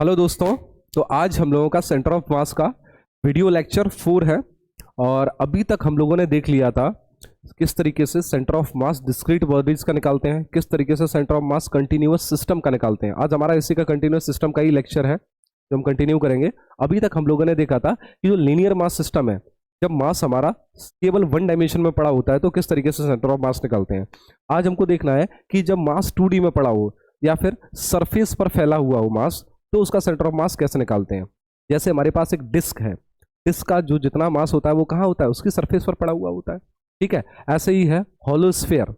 Hello दोस्तों। तो आज हम लोगों का सेंटर ऑफ मास का वीडियो लेक्चर 4 है। और अभी तक हम लोगों ने देख लिया था किस तरीके से centre of mass discrete bodies का निकालते हैं, किस तरीके से centre of mass continuous system का निकालते हैं। आज हमारा इसी का कंटिन्यूअस सिस्टम का ही लेक्चर है जो हम कंटिन्यू करेंगे। अभी तक हम लोगों ने देखा था कि जो लीनियर मास सिस्टम है, जब मास हमारा केवल वन डायमेंशन में पड़ा होता है तो किस तरीके से सेंटर ऑफ मास निकालते हैं। आज हमको देखना है कि जब मास 2D में पड़ा हो या फिर सरफेस पर फैला हुआ हो मास, तो उसका सेंटर ऑफ मास कैसे निकालते हैं। जैसे हमारे पास एक डिस्क है, डिस्क का जो जितना मास होता है वो कहाँ होता है, उसकी सरफेस पर पड़ा हुआ होता है। ठीक है, ऐसे ही है हॉलो स्फेयर,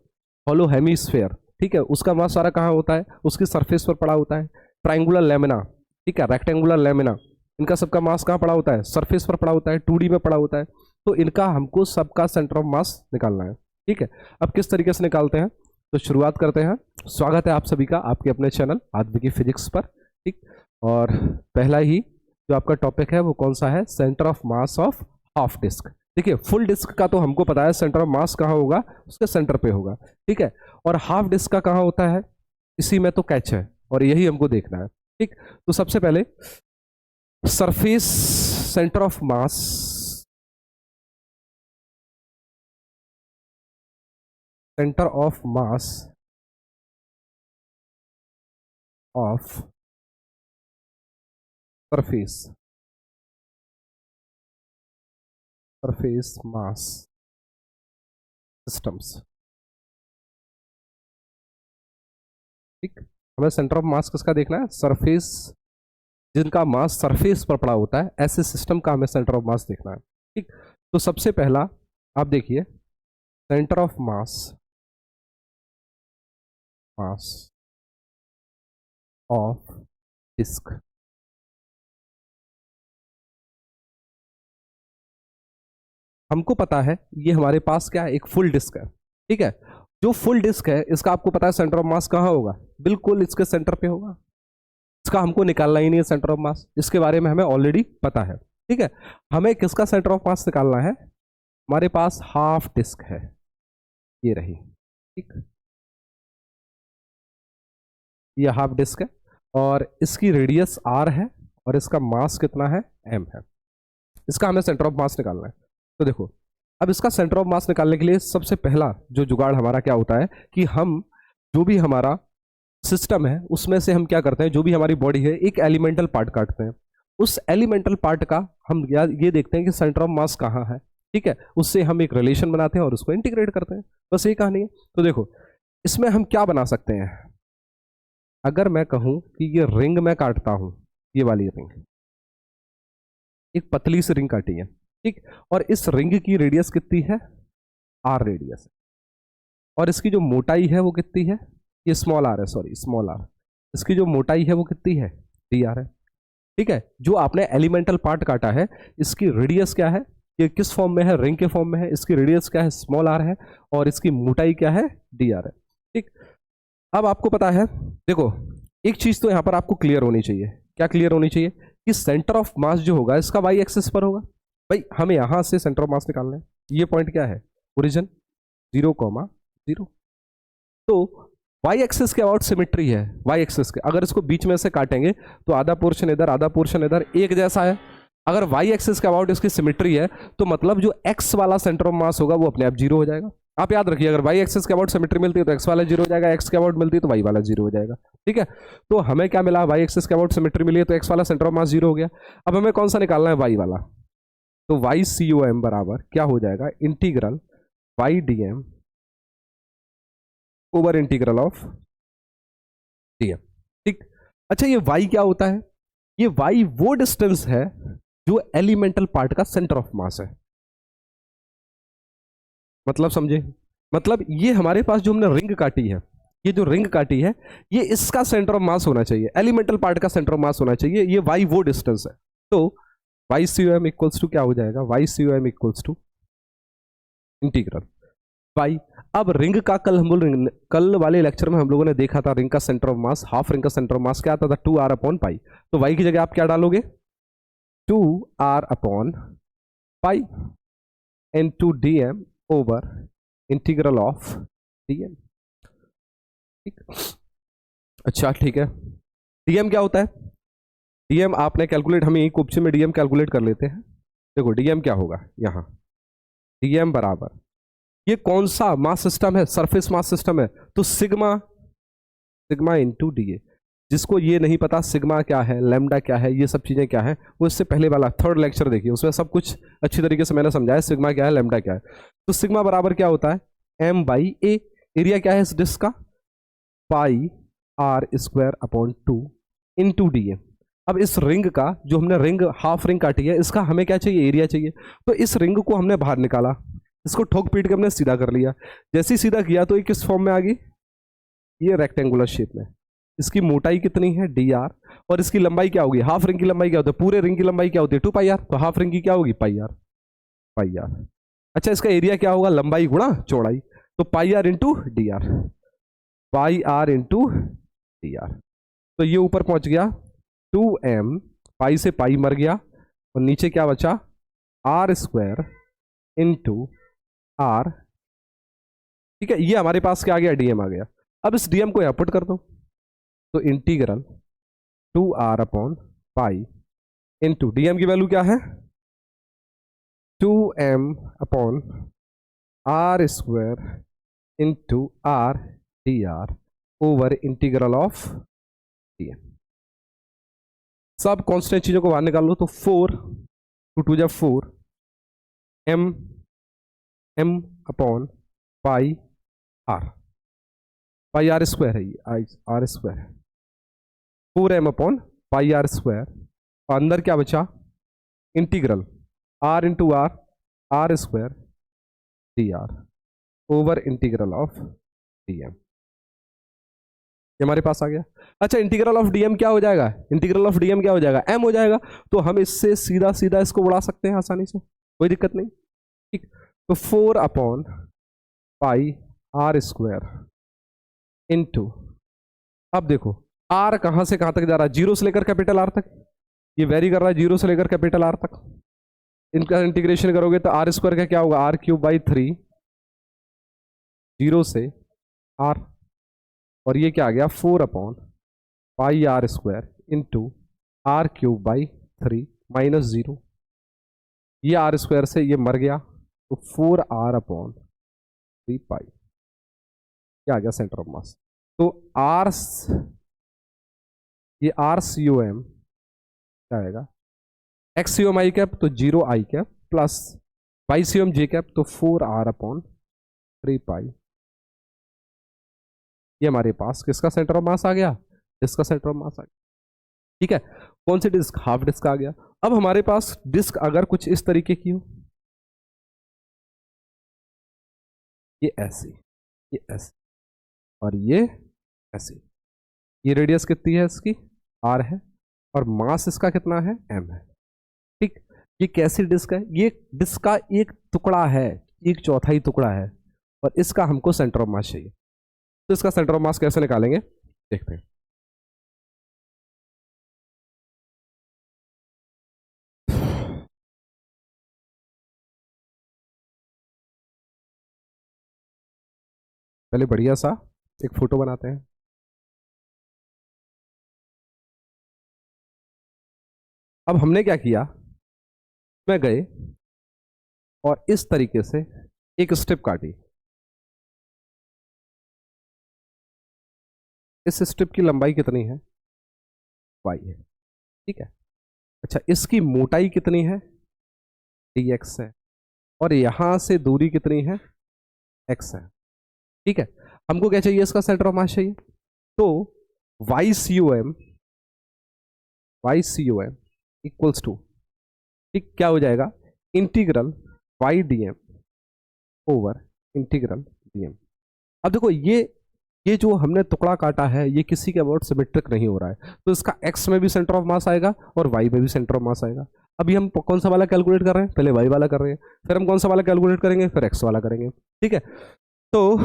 हॉलो हेमीस्फेयर। ठीक है, उसका मास सारा कहाँ होता है, उसकी सरफेस पर पड़ा होता है। ट्राइंगुलर लेमिना, ठीक है, रेक्टेंगुलर लेमिना, इनका सबका मास कहाँ पड़ा होता है, सरफेस पर पड़ा होता है, 2D में पड़ा होता है। तो इनका हमको सबका सेंटर ऑफ मास निकालना है। ठीक है, अब किस तरीके से निकालते हैं तो शुरुआत करते हैं। स्वागत है आप सभी का आपके अपने चैनल आद्विकी फिजिक्स पर। ठीक, और पहला ही जो आपका टॉपिक है वो कौन सा है, centre of mass of half disc. देखिए, फुल डिस्क का तो हमको पता है सेंटर ऑफ मास कहाँ होगा, उसके सेंटर पे होगा। ठीक है, और हाफ डिस्क का कहाँ होता है, इसी में तो कैच है और यही हमको देखना है। ठीक, तो सबसे पहले surface centre of mass, centre of mass of surface, surface mass systems. ठीक, हमें सेंटर ऑफ मास किसका देखना है, सरफेस, जिनका मास सरफेस पर पड़ा होता है, ऐसे सिस्टम का हमें सेंटर ऑफ मास देखना है। ठीक, तो सबसे पहला आप देखिए centre of mass, mass of disc. हमको पता है ये हमारे पास क्या है, एक फुल डिस्क है। ठीक है, जो फुल डिस्क है इसका आपको पता है सेंटर ऑफ मास कहाँ होगा, बिल्कुल इसके सेंटर पे होगा। इसका हमको निकालना ही नहीं है सेंटर ऑफ मास, इसके बारे में हमें ऑलरेडी पता है। ठीक है, हमें किसका सेंटर ऑफ मास निकालना है, हमारे पास हाफ डिस्क है, ये रही। ठीक, ये हाफ डिस्क है और इसकी रेडियस r है और इसका मास कितना है, m है। इसका हमें सेंटर ऑफ मास निकालना है। तो देखो, अब इसका सेंटर ऑफ मास निकालने के लिए सबसे पहला जो जुगाड़ हमारा क्या होता है कि हम जो भी हमारा सिस्टम है उसमें से हम क्या करते हैं, जो भी हमारी बॉडी है एक एलिमेंटल पार्ट काटते हैं। उस एलिमेंटल पार्ट का हम ये देखते हैं कि सेंटर ऑफ मास कहाँ है। ठीक है, उससे हम एक रिलेशन बनाते हैं और उसको इंटीग्रेट करते हैं। बस ये कहानी है। तो देखो, इसमें हम क्या बना सकते हैं, अगर मैं कहूं कि ये रिंग मैं काटता हूं, ये वाली रिंग, एक पतली सी रिंग काटी है। ठीक, और इस रिंग की रेडियस कितनी है, r रेडियस है, और इसकी जो मोटाई है वो कितनी है, ये स्मॉल आर है, सॉरी स्मॉल आर। इसकी जो मोटाई है वो कितनी है, डी आर है। ठीक है, जो आपने एलिमेंटल पार्ट काटा है इसकी रेडियस क्या है, ये किस फॉर्म में है, रिंग के फॉर्म में है, इसकी रेडियस क्या है, स्मॉल आर है, और इसकी मोटाई क्या है, डी आर है। ठीक, अब आपको पता है, देखो एक चीज तो यहां पर आपको क्लियर होनी चाहिए। क्या क्लियर होनी चाहिए, कि सेंटर ऑफ मास जो होगा इसका वाई एक्सिस पर होगा। भाई हमें यहां से सेंटर ऑफ मास निकालना है, ये पॉइंट क्या है, ओरिजिन 0,0। तो वाई एक्सिस के अबाउट सिमेट्री है, वाई एक्सिस के अगर इसको बीच में से काटेंगे तो आधा पोर्शन इधर आधा पोर्शन इधर एक जैसा है। अगर वाई एक्सिस के अबाउट इसकी सिमेट्री है तो मतलब जो एक्स वाला सेंटर ऑफ मास होगा वो अपने आप जीरो हो जाएगा। आप याद रखिए, अगर वाई एक्सिस के अबाउट सिमेट्री मिलती है तो एक्स वाला जीरो हो जाएगा, एक्स के अबाउट मिलती है तो वाई वाला जीरो हो जाएगा। ठीक है, तो हमें क्या मिला, वाई एक्सिस के अबाउट सिमेट्री मिली है तो एक्स वाला सेंटर ऑफ मास जीरो हो गया। अब हमें कौन सा निकालना है, वाई वाला। तो वाई सी ओ एम बराबर क्या हो जाएगा, integral Y D M over integral of D M. ठीक, अच्छा ये वाई क्या होता है, ये वाई वो डिस्टेंस है जो एलिमेंटल पार्ट का सेंटर ऑफ मास है। मतलब समझे, मतलब ये हमारे पास जो हमने रिंग काटी है, ये जो रिंग काटी है ये इसका सेंटर ऑफ मास होना चाहिए, एलिमेंटल पार्ट का सेंटर ऑफ मास होना चाहिए। ये वाई वो डिस्टेंस है। तो y C M equals to क्या हो जाएगा, Y C M equals to integral y. अब रिंग का कल वाले लेक्चर में हम लोगों ने देखा था, रिंग का centre of mass, half ring का सेंटर ऑफ मास क्या आता था, 2r अपॉन पाई। तो वाई की जगह आप क्या डालोगे, 2r upon pi into dm over integral of dm। ठीक, अच्छा ठीक है, dm क्या होता है, डीएम आपने कैलकुलेट, हम यही क्वेश्चन में डीएम कैलकुलेट कर लेते हैं। देखो डीएम क्या होगा यहाँ, डीएम बराबर, ये कौन सा मास सिस्टम है, सरफेस मास सिस्टम है, तो sigma, sigma into D A. जिसको ये नहीं पता सिग्मा क्या है, लैम्डा क्या है, ये सब चीजें क्या है, वो इससे पहले वाला थर्ड लेक्चर देखिए, उसमें सब कुछ अच्छी तरीके से मैंने समझाया, सिग्मा क्या है, लैम्डा क्या है। तो सिग्मा बराबर क्या होता है, एम बाई ए। एरिया क्या है इस डिस्क का, pi are square upon 2 into D A. अब इस रिंग का, जो हमने रिंग हाफ रिंग काटी है, इसका हमें क्या चाहिए, एरिया चाहिए। तो इस रिंग को हमने बाहर निकाला, इसको ठोक पीट के हमने सीधा कर लिया। जैसे ही सीधा किया तो ये किस फॉर्म में आ गई, ये रेक्टेंगुलर शेप में। इसकी मोटाई कितनी है, डी आर, और इसकी लंबाई क्या होगी, हाफ रिंग की लंबाई क्या होती है, पूरे रिंग की लंबाई क्या होती है, 2 पाई आर, तो हाफ रिंग की क्या होगी, पाई आर, पाई आर। अच्छा इसका एरिया क्या होगा, लंबाई गुणा चौड़ाई, तो pi R into D R, pi R into D R. तो ये ऊपर पहुंच गया 2m, पाई से पाई मर गया, और नीचे क्या बचा, आर स्क्वायर इंटू आर। ठीक है, ये हमारे पास क्या आ गया, डीएम आ गया। अब इस डीएम को यहाँ पुट कर दो, तो integral 2r upon pi into d m की वैल्यू क्या है, 2m upon r square into r d r over integral of d m. सब कांस्टेंट चीजों को बाहर निकाल लो, तो 4 2 जब 4 m m upon pi r, pi are square है ये, r square, 4m upon pi are square, और अंदर क्या बचा, integral r into are, r square D r over integral of d m. ये हमारे पास आ गया। अच्छा इंटीग्रल ऑफ डीएम क्या हो जाएगा, इंटीग्रल ऑफ डीएम क्या हो जाएगा, m हो जाएगा। तो हम इससे सीधा सीधा इसको उड़ा सकते हैं आसानी से, कोई दिक्कत नहीं। ठीक, तो 4 upon pi are square into, अब देखो आर कहां से कहां तक जा रहा है, जीरो से लेकर कैपिटल आर तक, ये वेरी कर रहा है जीरो से लेकर कैपिटल आर तक। इनका इंटीग्रेशन करोगे तो आर स्क्वायर का क्या होगा, आर क्यूब बाई 3, जीरो से आर, और ये क्या आ गया 4 upon pi are square into are cube by 3 minus 0, ये आर स्क्वायर से ये मर गया, तो 4r अपॉन 3 पाई, क्या आ गया सेंटर ऑफ मास। तो आर, ये आर सी ओ एम क्या आएगा, एक्स सी ओम आई कैप, तो 0 आई कैप प्लस पाई सी ओम जे कैप, तो 4r अपॉन 3 पाई। ये हमारे पास किसका सेंटर ऑफ मास आ गया, डिस्क का सेंटर ऑफ मास आ गया। ठीक है, कौन सी डिस्क, हाफ डिस्क आ गया। अब हमारे पास डिस्क अगर कुछ इस तरीके की हो, ये ऐसी, ये ऐसी, और ये ऐसी, ये रेडियस कितनी है इसकी, r है, और मास इसका कितना है, m है। ठीक, ये कैसी डिस्क है, ये डिस्क का एक टुकड़ा है, एक चौथाई टुकड़ा है, और इसका हमको सेंटर ऑफ मास चाहिए। तो इसका सेंटर ऑफ मास कैसे निकालेंगे, देखते हैं। पहले बढ़िया सा एक फोटो बनाते हैं। अब हमने क्या किया, मैं गए और इस तरीके से एक स्ट्रिप काटी, इस स्ट्रिप की लंबाई कितनी है, y है। ठीक है, अच्छा इसकी मोटाई कितनी है, dx है, और यहां से दूरी कितनी है, x है। ठीक है, हमको क्या चाहिए, इसका सेंटर ऑफ मास चाहिए। तो YCOM इक्वल्स टू, ठीक क्या हो जाएगा, integral Y D M over integral d m. अब देखो ये जो हमने टुकड़ा काटा है, ये किसी के अबाउट सिमेट्रिक नहीं हो रहा है, तो इसका x में भी सेंटर ऑफ मास आएगा और y में भी सेंटर ऑफ मास आएगा। अभी हम कौन सा वाला कैलकुलेट कर रहे हैं, पहले y वाला कर रहे हैं, फिर हम कौन सा वाला कैलकुलेट करेंगे, फिर x वाला करेंगे। ठीक है, तो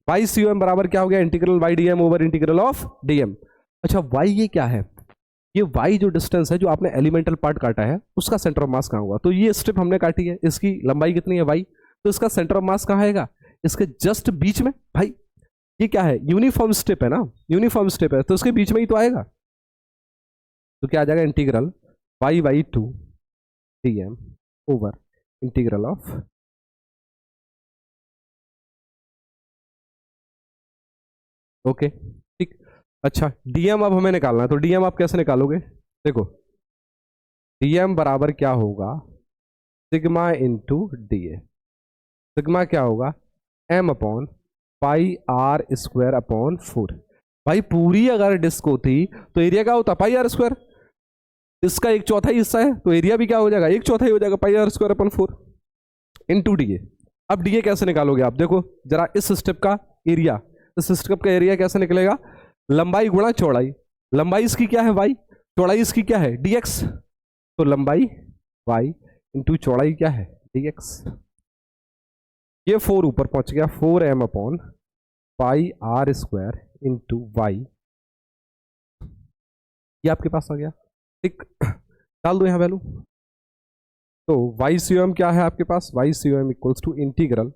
वाई सी ओ एम बराबर क्या हो गया, integral Y D M over integral of D m. अच्छा वाई ये क्या है, ये वाई जो डिस्टेंस है, जो आपने एलिमेंटल पार्ट काटा है, उसका सेंटर ऑफ मास कहाँ हुआ। तो ये स्ट्रिप हमने काटी है, इसकी लंबाई कितनी है वाई, तो इसका सेंटर ऑफ मास कहाँ आएगा, इसके जस्ट बीच में। भाई ये क्या है, यूनिफॉर्म स्ट्रिप है ना, यूनिफॉर्म स्ट्रिप है, तो इसके बीच में ही तो आएगा। तो क्या आ जाएगा, integral y/2 dm over integral of, okay ठीक। अच्छा dm अब हमें निकालना है, तो dm आप कैसे निकालोगे, देखो dm बराबर क्या होगा, sigma into D a. Sigma क्या होगा, m upon pi are square upon 4। भाई पूरी अगर डिस्क होती तो एरिया क्या होता, पाई आर स्क्वायर। इसका एक चौथाई हिस्सा है तो एरिया भी क्या हो जाएगा, एक चौथाई हो जाएगा, pi are square upon 4 into D A. अब डी ए कैसे निकालोगे आप, देखो जरा इस स्टेप का एरिया, इस स्टेप का एरिया कैसे निकलेगा, लंबाई गुणा चौड़ाई। लंबाई इसकी क्या है y, चौड़ाई इसकी क्या है dx, तो लंबाई y इंटू चौड़ाई क्या है dx। ये 4 ऊपर पहुंच गया, 4m upon pi are square into y, ये आपके पास आ गया ठीक। डाल दो यहाँ वैल्यू, तो वाई सी एम क्या है आपके पास, Y C M equals to integral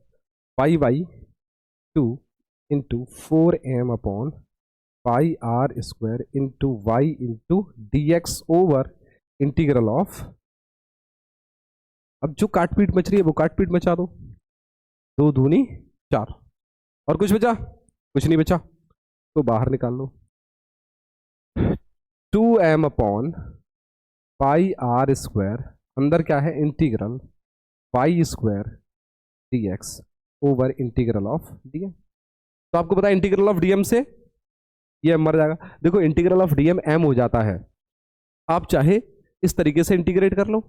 y/2 into 4m upon pi are square into Y into D x over integral of, अब जो काटपीट मच रही है वो काटपीट मचा दो, 2 दूनी 4, और कुछ बचा, कुछ नहीं बचा तो बाहर निकाल लो, 2m upon pi are square, अंदर क्या है integral Y square d x over integral of D m. तो आपको पता है इंटीग्रल ऑफ डीएम से ये मर जाएगा, देखो इंटीग्रल ऑफ डीएम एम हो जाता है, आप चाहे इस तरीके से इंटीग्रेट कर लो,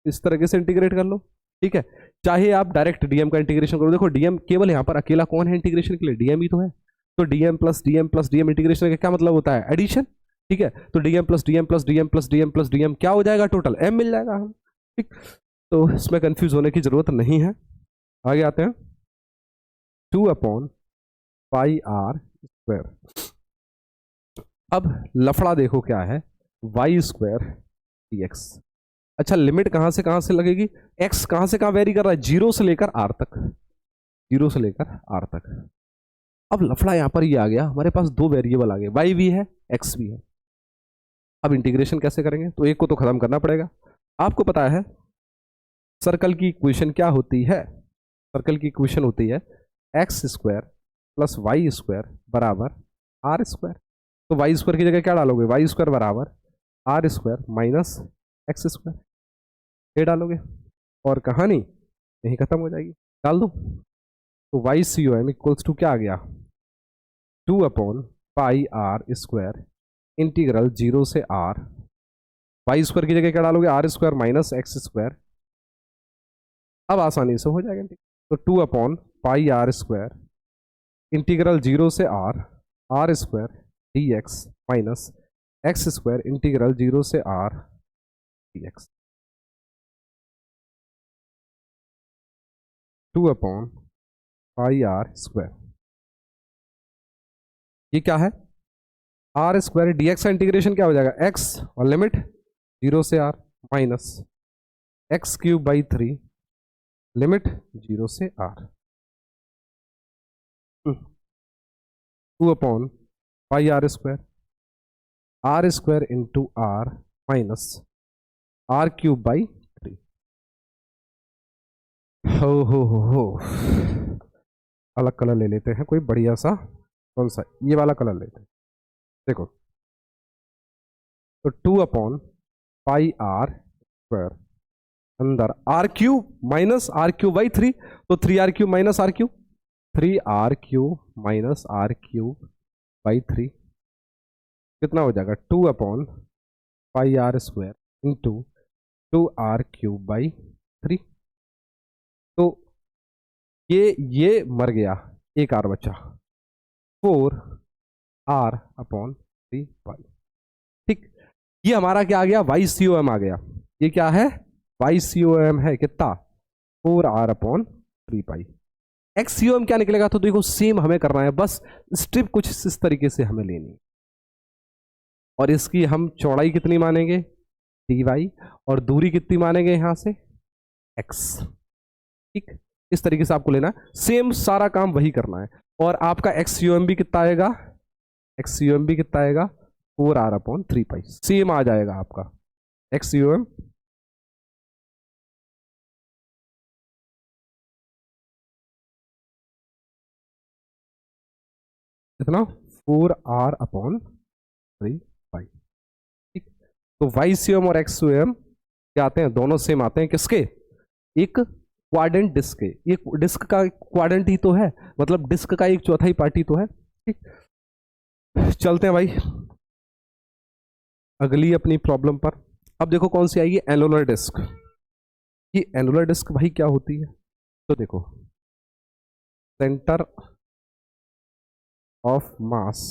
इस तरीके से इंटीग्रेट कर लो, ठीक है, चाहे आप डायरेक्ट डीएम का इंटीग्रेशन करो। देखो डीएम केवल यहाँ पर अकेला कौन है इंटीग्रेशन के लिए, डीएम ही तो है, तो DM plus DM plus DM integration का क्या मतलब होता है, एडिशन, ठीक है, तो DM plus DM plus DM plus DM plus DM क्या हो जाएगा, टोटल एम मिल जाएगा हम, ठीक। तो इसमें कंफ्यूज होने की जरूरत नहीं है। आगे आते हैं, 2 अपॉन पाई आर स्क्वायर, अब लफड़ा देखो क्या है, वाई स्क्वायर डी एक्स। अच्छा लिमिट कहां से लगेगी, एक्स कहां से कहां वेरी कर रहा है, 0 से लेकर आर तक, 0 से लेकर आर तक। अब लफड़ा यहां पर ये आ गया, हमारे पास 2 वेरिएबल आ गए, वाई भी है एक्स भी है। अब इंटीग्रेशन कैसे करेंगे, तो एक को तो खत्म करना पड़ेगा। आपको पता है सर्कल की इक्वेशन क्या होती है, सर्कल की इक्वेशन होती है x square plus y square बराबर आर स्क्वायर। तो वाई स्क्वायर की जगह क्या डालोगे, वाई स्क्वायर बराबर r square minus x square, ये डालोगे और कहानी यही खत्म हो जाएगी। डाल दो, तो y C O M equals to क्या आ गया, 2 upon pi are square integral 0 से आर, वाई स्क्वायर की जगह क्या डालोगे, r square minus x square, अब आसानी से हो जाएगा। तो 2 upon pi are square integral 0 से r square d x minus x square integral 0 से r d x, 2 upon pi are square, ये क्या है आर स्क्वायर डी एक्स का इंटीग्रेशन क्या हो जाएगा, एक्स और लिमिट 0 से r minus x cube by 3 limit 0 से r, 2 upon pi are square into r minus r cube by 3। हो अलग कलर ले लेते हैं कोई बढ़िया सा, कौन सा, ये वाला कलर लेते हैं। देखो तो 2 अपॉन पाई आर स्क्वायर, अंदर r cube minus r cube by 3, तो 3 r cube minus r cube, 3 r cube minus r cube by 3 कितना हो जाएगा, 2 upon pi are square into 2 r cube by 3। तो ये मर गया, एक आर बचा, 4 आर अपॉन 3 पाई, ठीक। ये हमारा क्या आ गया, वाई सी ओ एम आ गया, ये क्या है वाई सी ओ एम है कितना, 4 r upon 3 pi. X c O M क्या निकलेगा, तो देखो सेम हमें करना है, बस स्ट्रिप कुछ इस तरीके से हमें लेनी है, और इसकी हम चौड़ाई कितनी मानेंगे डी वाई, और दूरी कितनी मानेंगे यहां से एक्स, ठीक। इस तरीके से आपको लेना है, सेम सारा काम वही करना है। और आपका एक्स सी ओ एम भी कितना आएगा, एक्स सी ओ एम भी कितना आएगा 4r/3 सेम आ जाएगा आपका XUM कितना 4r/3 ठीक। तो YCM और XUM क्या आते हैं, दोनों सेम आते हैं किसके, एक क्वाड्रेंट डिस्क के, ये डिस्क का क्वाड्रेंट ही तो है, मतलब डिस्क का एक चौथाई पार्ट ही तो है। ठीक, चलते हैं भाई अगली अपनी प्रॉब्लम पर। अब देखो कौन सी आएगी, एनुलर डिस्क। ये एनुलर डिस्क भाई क्या होती है, तो देखो centre of mass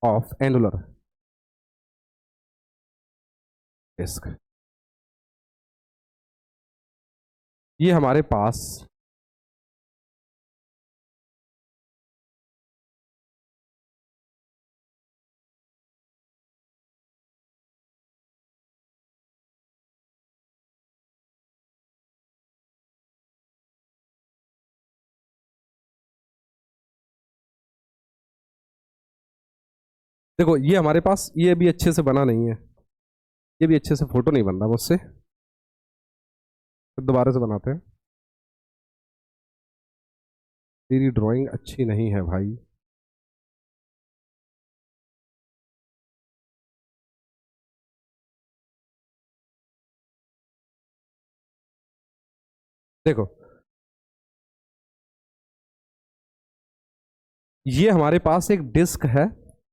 of annular disc, ये हमारे पास देखो, ये हमारे पास ये भी अच्छे से बना नहीं है, ये भी अच्छे से फोटो नहीं बन रहा मुझसे, फिर दोबारा से बनाते हैं। तेरी ड्राइंग अच्छी नहीं है भाई। देखो ये हमारे पास एक डिस्क है,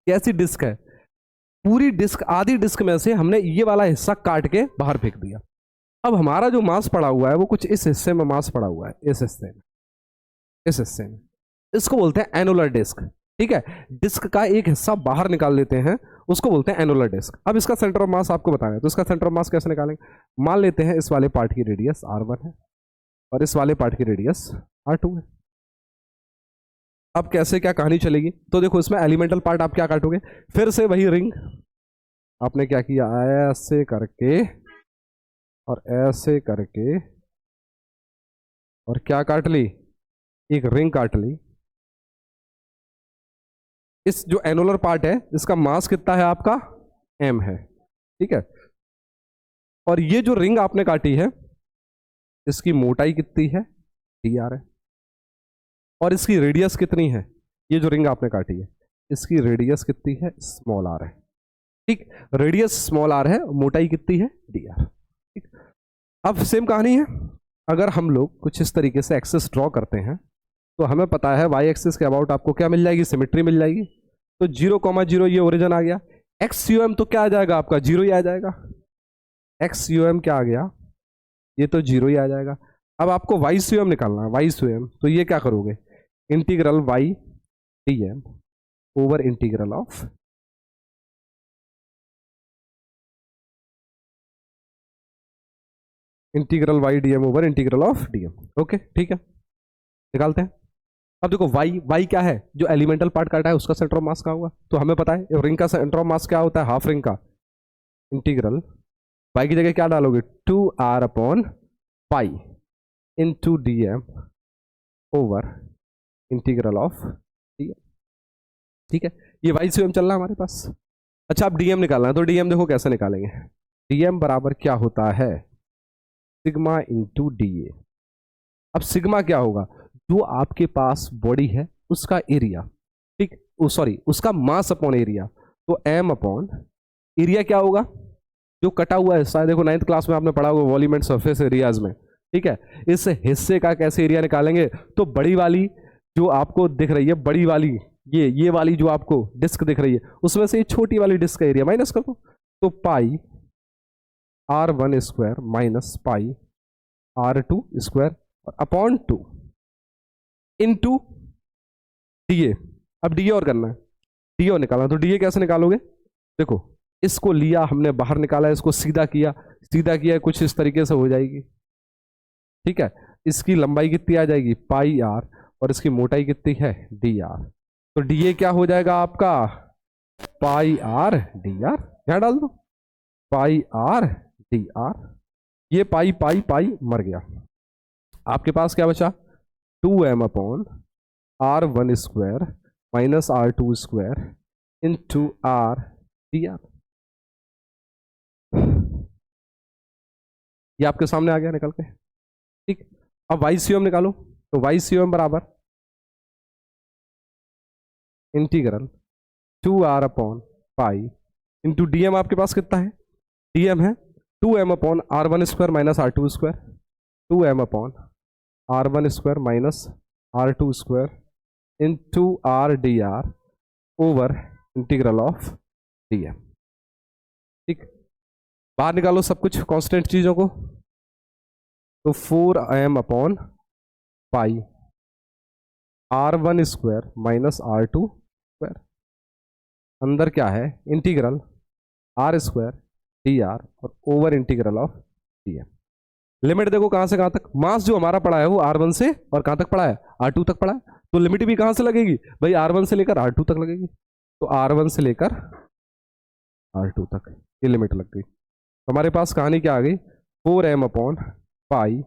कैसी डिस्क है, पूरी डिस्क, आधी डिस्क में से हमने ये वाला हिस्सा काट के बाहर फेंक दिया। अब हमारा जो मास पड़ा हुआ है वो कुछ इस हिस्से में मास पड़ा हुआ है, इस हिस्से में, इस हिस्से में, इसको बोलते हैं एनुलर डिस्क। ठीक है, डिस्क का एक हिस्सा बाहर निकाल लेते हैं, उसको बोलते हैं एनुलर डिस्क। अब इसका सेंटर ऑफ मास आपको बताना है, तो इसका सेंटर ऑफ मास कैसे निकालेंगे, मान लेते हैं इस वाले पार्ट की रेडियस r1 है और इस वाले पार्ट की रेडियस r2 है। अब कैसे क्या कहानी चलेगी, तो देखो इसमें एलिमेंटल पार्ट आप क्या काटोगे, फिर से वही रिंग, आपने क्या किया, ऐसे करके और ऐसे करके और क्या काट ली, एक रिंग काट ली। इस जो एनुलर पार्ट है इसका मास कितना है आपका, m है। ठीक है, और ये जो रिंग आपने काटी है इसकी मोटाई कितनी है, dr है, और इसकी रेडियस कितनी है, ये जो रिंग आपने काटी है इसकी रेडियस कितनी है, स्मॉल r है। ठीक, रेडियस स्मॉल r है, मोटाई कितनी है, dr। ठीक, अब सेम कहानी है, अगर हम लोग कुछ इस तरीके से एक्सिस ड्रॉ करते हैं तो हमें पता है वाई एक्सिस के अबाउट आपको क्या मिल जाएगी, सिमेट्री मिल जाएगी। तो 0,0 ये ओरिजिन आ गया, XUM तो क्या आ जाएगा आपका, 0 ही आ जाएगा। XUM क्या आ गया, ये तो 0 ही आ जाएगा। अब आपको YCM निकालना है, YCM तो ये क्या करोगे, integral y dm over integral of integral y dm over integral of dm। Okay ठीक है, निकालते हैं। अब देखो y क्या है, जो एलिमेंटल पार्ट काटा है उसका सेंटर ऑफ मास का होगा, तो हमें पता है रिंग का सेंटर ऑफ मास क्या होता है, हाफ रिंग का। इंटीग्रल y की जगह क्या डालोगे, 2r/π into dm over integral of dm। ठीक है, ये YCM चल रहा है हमारे पास। अच्छा, अब dm निकालना है, तो dm देखो कैसे निकालेंगे, dm बराबर क्या होता है, सिग्मा इंटू da। अब सिग्मा क्या होगा, जो आपके पास बॉडी है उसका एरिया, ठीक, सॉरी उसका मास अपॉन एरिया, तो m अपॉन एरिया क्या होगा, जो कटा हुआ है, शायद देखो 9th क्लास में आपने पढ़ा होगा वॉल्यूम एंड सरफेस एरियाज में। ठीक है, इस हिस्से का कैसे एरिया निकालेंगे, तो बड़ी वाली जो आपको दिख रही है, बड़ी वाली ये वाली जो आपको डिस्क दिख रही है उसमें से छोटी वाली डिस्क का एरिया माइनस कर दो, तो पाई r1² माइनस पाई r2² और अपॉन 2 इंटू डी। अब डी और करना है, डी और निकालना, तो डी कैसे निकालोगे, देखो इसको लिया हमने बाहर निकाला, इसको सीधा किया, सीधा किया कुछ इस तरीके से हो जाएगी। ठीक है, इसकी लंबाई कितनी आ जाएगी, पाई r, और इसकी मोटाई कितनी है, डी आर। तो डी क्या हो जाएगा आपका, पाई r dr, यहां डाल दो पाई r dr, ये पाई पाई पाई मर गया, आपके पास क्या बचा, 2m upon r1² minus r2² into r d are. ये आपके सामने आ गया निकल के। ठीक, अब वाई सी एम निकालो, तो वाई सी एम बराबर integral 2r upon pi into d m. आपके पास कितना है, डी एम है 2m upon r one square minus are two square, 2m upon r one square minus are two square into r d r over integral of D M. ठीक, बाहर निकालो सब कुछ कांस्टेंट चीजों को, तो 4m upon pi R one square minus are two square, अंदर क्या है integral R square D R और over integral of D M. Limit देखो कहां से कहां तक, मास जो हमारा पड़ा है वो आर वन से और कहां तक पड़ा है, आर टू तक पड़ा है, तो लिमिट भी कहां से लगेगी भाई, आर वन से लेकर आर टू तक लगेगी, तो आर वन से लेकर आर टू तक ये लिमिट लग गई। तो हमारे पास कहानी क्या आ गई, 4m upon pi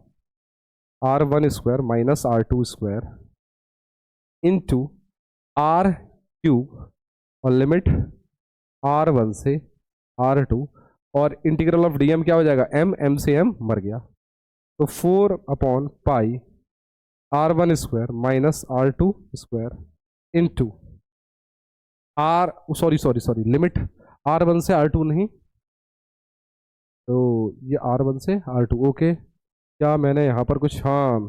R one square minus are two square into are cube और लिमिट आर वन से आर टू और इंटीग्रल ऑफ डी एम क्या हो जाएगा, एम से एम मर गया, तो 4 upon pi R one square minus are two square into R sorry limit R one से आर टू नहीं, तो ये आर वन से आर टू। ओके, क्या मैंने यहाँ पर कुछ, हाँ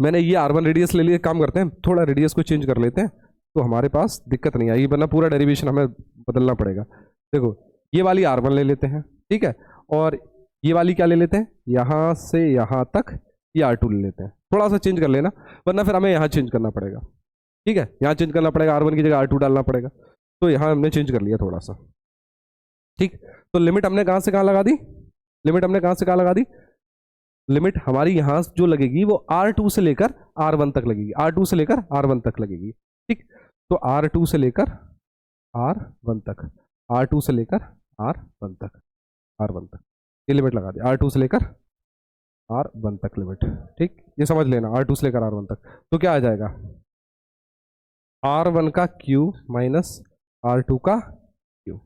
मैंने ये आर वन रेडियस ले लिए, काम करते हैं थोड़ा रेडियस को चेंज कर लेते हैं तो हमारे पास दिक्कत नहीं आएगी, वरना पूरा डेरिवेशन हमें बदलना पड़ेगा। देखो ये वाली आर वन ले लेते हैं, ठीक है, और ये वाली क्या ले लेते हैं, यहाँ से यहाँ तक ये आर टू ले लेते हैं, थोड़ा सा चेंज कर लेना वरना फिर हमें यहाँ चेंज करना पड़ेगा। ठीक है, यहाँ चेंज करना पड़ेगा, आर वन की जगह आर टू डालना पड़ेगा, तो यहाँ हमने चेंज कर लिया थोड़ा सा। ठीक, तो लिमिट हमने कहाँ से कहाँ लगा दी, लिमिट हमने कहाँ से कहाँ लगा दी, लिमिट हमारी यहाँ जो लगेगी वो R2 से लेकर R1 तक लगेगी, R2 से लेकर R1 तक लगेगी। ठीक, तो R2 से लेकर R1 तक, R2 से लेकर R1 तक, R1 तक ये लिमिट लगा दी, R2 से लेकर R1 तक लिमिट। ठीक, ये समझ लेना R2 से लेकर R1 तक, तो क्या आ जाएगा R1 का क्यूब माइनस R2 का क्यूब,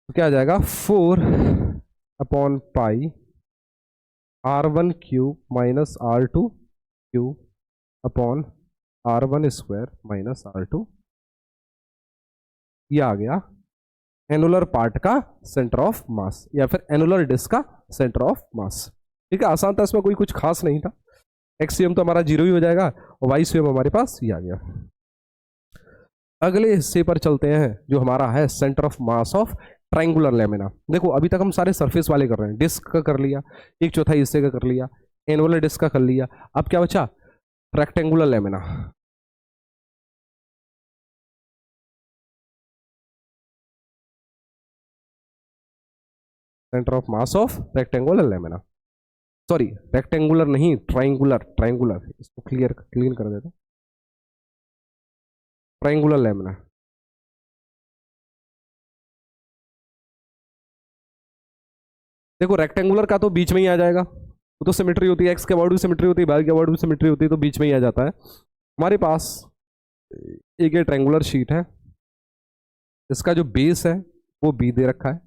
तो क्या आ जाएगा 4 अपॉन पाई R1 cube minus R2 cube upon R1 square minus R2। ये आ गया एनुलर पार्ट का सेंटर ऑफ मास या फिर एनुलर डिस्क का सेंटर ऑफ मास। ठीक है, आसान था, इसमें कोई कुछ खास नहीं था। एक्स तो हमारा जीरो ही हो जाएगा और वाई हमारे पास ये आ गया। अगले हिस्से पर चलते हैं जो हमारा है centre of mass of triangular lamina. देखो अभी तक हम सारे सरफेस वाले कर रहे हैं, डिस्क का कर लिया, एक चौथाई हिस्से का कर लिया, एनुलर डिस्क का कर लिया, अब क्या बचा rectangular lamina. Centre of mass of rectangular lamina, sorry rectangular नहीं ट्रायंगुलर, ट्रायंगुलर इसको क्लीन कर देते, ट्रायंगुलर लेमिना। देखो रेक्टेंगुलर का तो बीच में ही आ जाएगा, वो तो सिमेट्री होती है, एक्स के अबाउट भी सिमेट्री होती है, वाई के अबाउट भी सिमेट्री होती है, तो बीच में ही आ जाता है। हमारे पास एक ये ट्रायंगुलर शीट है, इसका जो बेस है वो बी दे रखा है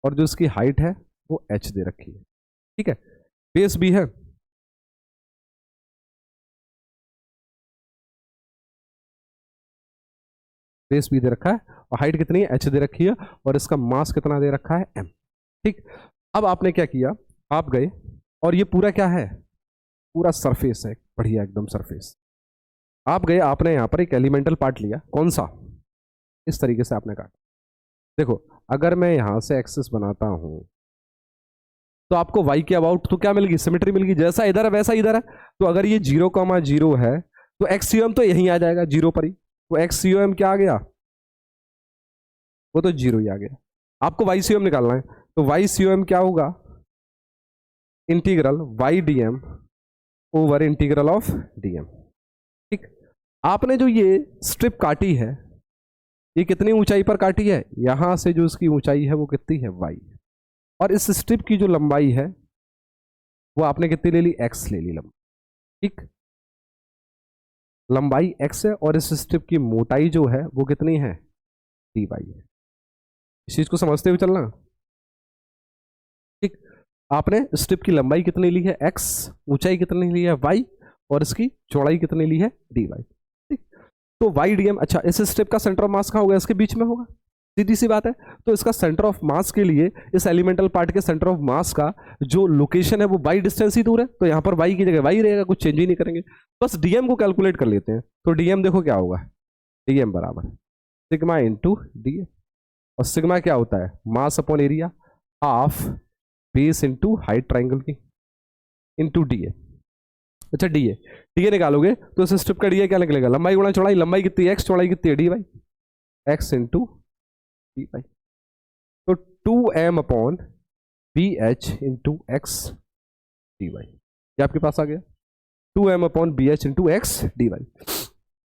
और जो इसकी हाइट है वो एच दे रखी है। ठीक है, बेस बी है, बेस बी दे रखा है और हाइट कितनी है एच दे रखी है और इसका मास कितना दे रखा है एम। ठीक, अब आपने क्या किया, आप गए और ये पूरा क्या है, पूरा सरफेस है, बढ़िया एकदम सरफेस। आप गए, आपने यहाँ पर एक एलिमेंटल पार्ट लिया, कौन सा, इस तरीके से आपने काटा। देखो अगर मैं यहाँ से एक्सिस बनाता हूँ तो आपको y के अबाउट तो क्या मिलेगी, सिमेट्री मिलेगी, जैसा इधर है वैसा इधर है। तो अगर ये 0,0 है तो एक्सियम तो यहीं आ जाएगा जीरो पर ही, तो एक्सियम क्या आ गया, वो तो जीरो ही आ गया। आपको वाई निकालना है, तो वाई क्या होगा, integral Y D M over integral of D M. ठीक, आपने जो ये स्ट्रिप काटी है ये कितनी ऊंचाई पर काटी है, यहां से जो इसकी ऊंचाई है वो कितनी है y, और इस स्ट्रिप की जो लंबाई है वो आपने कितनी ले ली, x ले ली लंबाई। ठीक, लंबाई x है और इस स्ट्रिप की मोटाई जो है वो कितनी है, dy है। इस चीज को समझते हुए चलना। ठीक, आपने स्ट्रिप की लंबाई कितनी ली है x, ऊंचाई कितनी ली है y, और इसकी चौड़ाई कितनी ली है dy। ठीक, तो y dm, अच्छा इस स्ट्रिप का सेंटर ऑफ मास कहाँ होगा, इसके बीच में होगा, सीधी सी बात है। तो इसका सेंटर ऑफ मास के लिए इस एलिमेंटल पार्ट के सेंटर ऑफ मास का जो लोकेशन है वो y डिस्टेंस ही दूर है, तो यहां पर y की जगह y रहेगा, कुछ चेंज ही नहीं करेंगे। बस dm को कैलकुलेट कर लेते हैं। तो dm देखो क्या होगा, dm बराबर सिग्मा इंटू डी, और सिग्मा क्या होता है, mass upon area, half base into height triangle की, इंटू डी ए। अच्छा डी ए निकालोगे तो इस स्ट्रिप का डी ए क्या निकलेगा, लंबाई गुणा चौड़ाई, लंबाई कितनी है x, चौड़ाई कितनी है D Y, X into D Y. तो 2m upon B H into X D Y, ये आपके पास आ गया 2m upon B H into X D Y.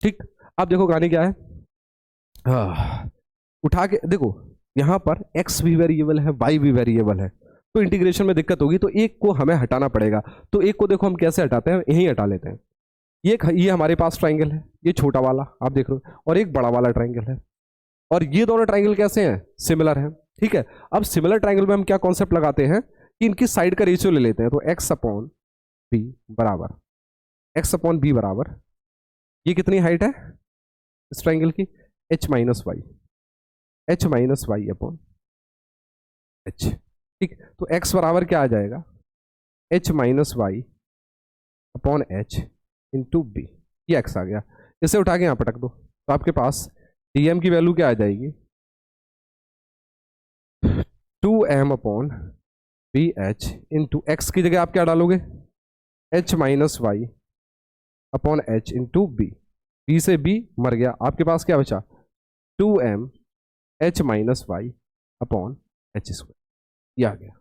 ठीक, अब देखो कहानी क्या है, उठा के देखो, यहां पर x भी वेरिएबल है, y भी वेरिएबल है, तो इंटीग्रेशन में दिक्कत होगी, तो एक को हमें हटाना पड़ेगा। तो एक को देखो हम कैसे हटाते हैं, यही हटा लेते हैं। ये हमारे पास ट्राइंगल है, ये छोटा वाला आप देख रहे हो, और एक बड़ा वाला ट्राइंगल है, और ये दोनों ट्राइंगल कैसे हैं, सिमिलर हैं। ठीक है, अब सिमिलर ट्राइंगल में हम क्या कॉन्सेप्ट लगाते हैं कि इनकी साइड का रेशियो ले लेते हैं। तो x अपॉन बी बराबर, x अपॉन बी बराबर, ये कितनी हाइट है इस ट्राइंगल की, h minus Y, h minus Y upon h। ठीक, तो x बराबर क्या आ जाएगा, h minus Y upon h into B, ये x आ गया। इसे उठा के यहां पटक दो, तो आपके पास dm की वैल्यू क्या आ जाएगी, 2m upon B H into X की जगह आप क्या डालोगे, h minus Y upon h into B, B से b मर गया, आपके पास क्या बचा, 2m h minus Y upon H square, ये आ गया।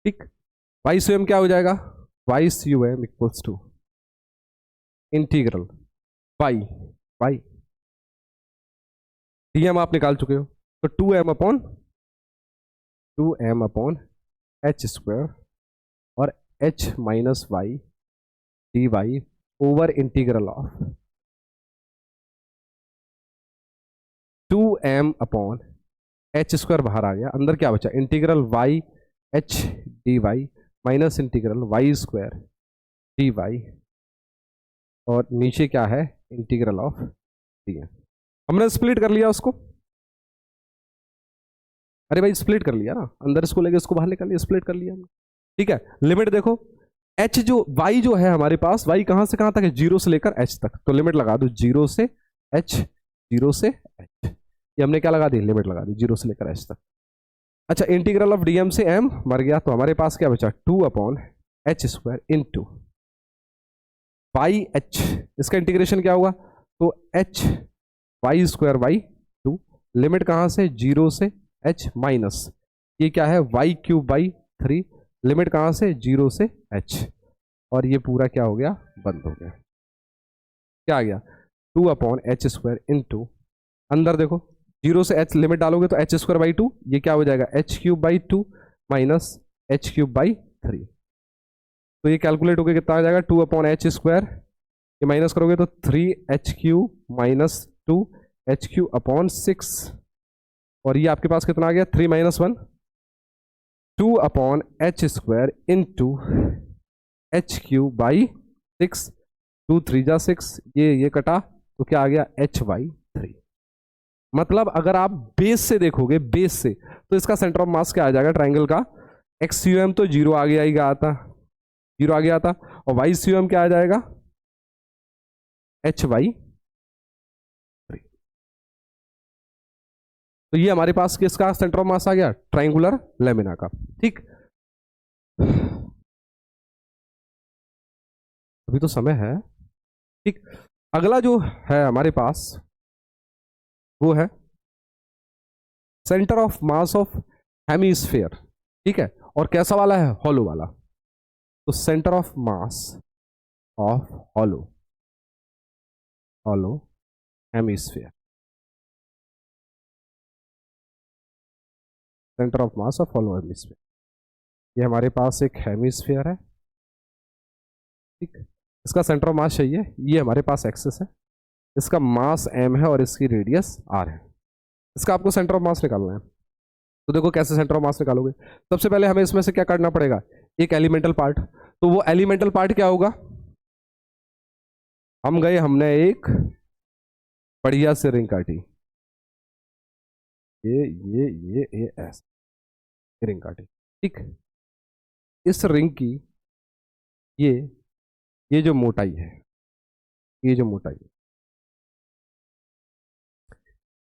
ठीक, वाई सी एम क्या हो जाएगा, Y C M equals to integral Y, Y D M आप निकाल चुके हो, तो 2m अपॉन एच स्क्वायर और h minus Y D Y over integral of 2m upon H square बाहर आ गया, अंदर क्या बचा, integral Y H D Y minus integral Y square D Y, और नीचे क्या है, इंटीग्रल ऑफ डी एम। हमने स्प्लिट कर लिया उसको, अरे भाई स्प्लिट कर लिया ना, अंदर इसको लेके इसको बाहर निकाल लिया, स्प्लिट कर लिया हमने। ठीक है, लिमिट देखो, h जो y जो है हमारे पास, y कहां से कहां तक है, 0 से लेकर h तक, तो लिमिट लगा दो 0 से h, 0 से h, ये हमने क्या लगा दी, लिमिट लगा दी 0 से लेकर h तक। अच्छा, इंटीग्रल ऑफ dm से m मर गया, तो हमारे पास क्या बचा, 2 upon H square into Y H, इसका इंटीग्रेशन क्या होगा, तो h Y square by 2, limit कहां से, 0 से h माइनस, ये क्या है, वाई क्यूब बाई 3, लिमिट कहां से, 0 से h, और ये पूरा क्या हो गया, बंद हो गया। क्या आ गया, 2 अपॉन एच स्क्वायर इंटू, अंदर देखो 0 से h लिमिट डालोगे तो एच स्क्वायर बाई 2, ये क्या हो जाएगा, H cube by 2 minus H cube by 3, तो ये कैलकुलेट होकर कितना आ जाएगा, 2 अपॉन एच स्क्वायर, ये माइनस करोगे तो 3h cube minus 2h cube upon 6, और ये आपके पास कितना आ गया, 3 minus 1, 2 upon H square into H cube by 6, 2 3 जा 6, ये कटा, तो क्या आ गया, h बाई 3। मतलब अगर आप बेस से देखोगे, बेस से, तो इसका सेंटर ऑफ मास क्या आ जाएगा ट्राइंगल का, एक्स यू एम तो 0 आ गया आता, 0 आ गया आता, और वाई सी एम क्या आ जाएगा, h बाई 3। तो ये हमारे पास किसका सेंटर ऑफ मास आ गया, ट्राइंगुलर लेमिना का। ठीक, अभी तो समय है। ठीक, अगला जो है हमारे पास वो है centre of mass of hemisphere. ठीक है, और कैसा वाला है, हॉलो वाला। तो centre of mass of hollow, hollow hemisphere, centre of mass of hollow hemisphere. ये हमारे पास एक हेमिस्फीयर है, ठीक। इसका सेंटर ऑफ मास चाहिए, ये हमारे पास एक्सिस है, इसका मास m है और इसकी रेडियस r है। इसका आपको सेंटर ऑफ मास निकालना है। तो देखो कैसे सेंटर ऑफ मास निकालोगे। सबसे पहले हमें इसमें से क्या काटना पड़ेगा, एक एलिमेंटल पार्ट। तो वो एलिमेंटल पार्ट क्या होगा, हम गए, हमने एक बढ़िया से रिंग काटी, ये ऐसे रिंग काटी, ठीक। इस रिंग की ये जो मोटाई है, ये जो मोटाई है,